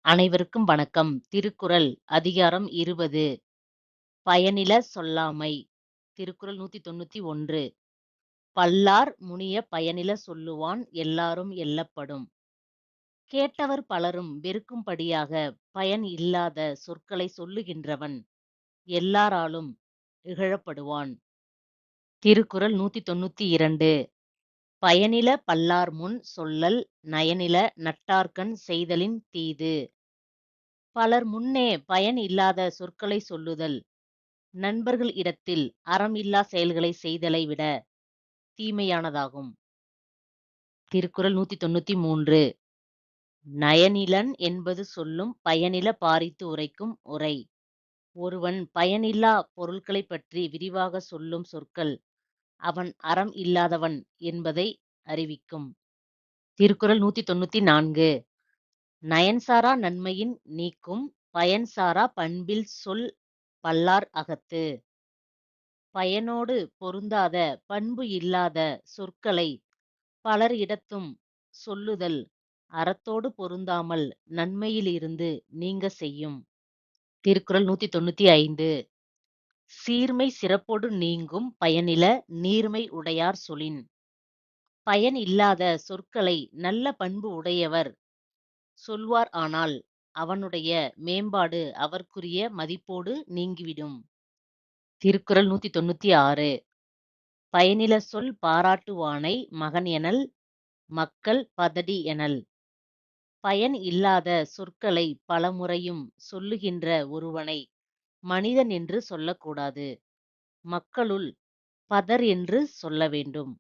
அனைவருக்கும் வணக்கம். திருக்குறள் அதிகாரம் 20 பயனில சொல்லாமை. திருக்குறள் 191. பல்லார் முனிய பயனில சொல்லுவான் எல்லாரும் எள்ளப்படும். கேட்டவர் பலரும் வெறுக்கும்படியாக பயன் இல்லாத சொற்களைச் சொல்லுகின்றவன் எல்லாராலும் இகழப்படுவான். திருக்குறள் 192. பயனில பல்லார்முன் சொல்லல் நயனில நட்டார்கண் செய்தலின் தீது. பலர் முன்னே பயன் இல்லாத சொற்களைச் சொல்லுதல் நண்பர்கள் இடத்தில் அறம் இல்லா செயல்களை செய்தலை விட தீமையானதாகும். திருக்குறள் 193. நயனிலன் என்பது சொல்லும் பயனில பாரித்து உரைக்கும் உரை. ஒருவன் பயனில்லா பொருள்களைப் பற்றி விரிவாக சொல்லும் சொற்கள் அவன் அறம் இல்லாதவன் என்பதை அறிவிக்கும். திருக்குறள் 194. நயன்சாரா நன்மையின் நீக்கும் பயன்சாரா பண்பில் சொல் பல்லார் அகத்து. பயனோடு பொருந்தாத பண்பு இல்லாத சொற்களை பலர் இடத்தும் சொல்லுதல் அறத்தோடு பொருந்தாமல் நன்மையிலிருந்து நீங்கச் செய்யும். திருக்குறள் 195. சீர்மை சிறப்பொடு நீங்கும் பயனில நீர்மை உடையார் சொலின். பயன் இல்லாத சொற்களை நல்ல பண்பு உடையவர் சொல்வார் ஆனால் அவனுடைய மேம்பாடு அவர்க்குரிய மதிப்போடு நீங்கிவிடும். திருக்குறள் 196. பயனில சொல் பாராட்டுவானை மகன் எனல் மக்கள் பதடி எனல். பயன் இல்லாத சொற்களை பலமுறையும் சொல்லுகின்ற ஒருவனை மனிதன் என்று சொல்லக்கூடாது. மக்களுள் பதர் என்று சொல்ல வேண்டும்.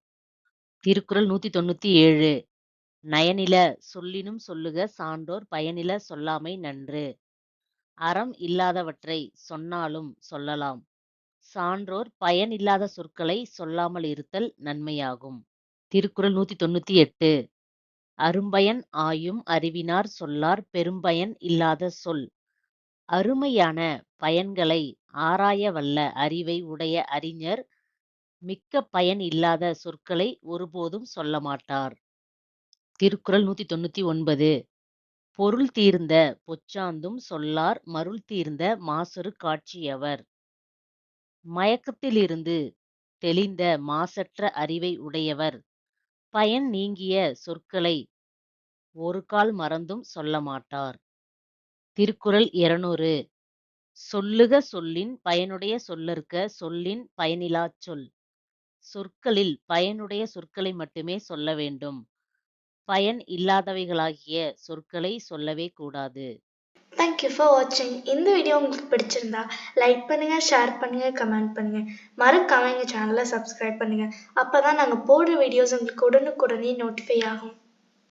திருக்குறள் 197. நயனில சொல்லினும் சொல்லுக சான்றோர் பயனில சொல்லாமை நன்று. அறம் இல்லாதவற்றை சொன்னாலும் சொல்லலாம். சான்றோர் பயன் இல்லாத சொற்களை சொல்லாமல் இருத்தல் நன்மையாகும். திருக்குறள் 198. அரும்பயன் ஆயும் அறிவினார் சொல்லார் பெரும்பயன் இல்லாத சொல். அருமையான பயன்களை ஆராய வல்ல அறிவை உடைய அறிஞர் மிக்க பயன் இல்லாத சொற்களை ஒருபோதும் சொல்லமாட்டார். திருக்குறள் 199. பொருள் தீர்ந்த பொச்சாந்தும் சொல்லார் மருள் தீர்ந்த மாசறு காட்சியவர். மயக்கத்திலிருந்து தெளிந்த மாசற்ற அறிவை உடையவர் பயன் நீங்கிய சொற்களை ஒரு கால் மறந்தும் சொல்லமாட்டார். திருக்குறள் 200. சொல்லுக சொல்லின் பயனுடைய சொல்லற்க சொல்லின் பயனிலாச் சொல். சொற்களில் பயனுடைய சொற்களை மட்டுமே சொல்ல வேண்டும். பயன் இல்லாதவைகளாகிய சொற்களை சொல்லவே கூடாது. தேங்க் யூ ஃபார் வாட்சிங். இந்த வீடியோ உங்களுக்கு பிடிச்சிருந்தா லைக் பண்ணுங்க, ஷேர் பண்ணுங்க, கமெண்ட் பண்ணுங்க. மறக்காம எங்க சேனலை சப்ஸ்கிரைப் பண்ணுங்க. அப்பதான் நாங்க போடுற வீடியோஸ் உங்களுக்கு உடனுக்குடனே நோட்டிஃபை ஆகும்.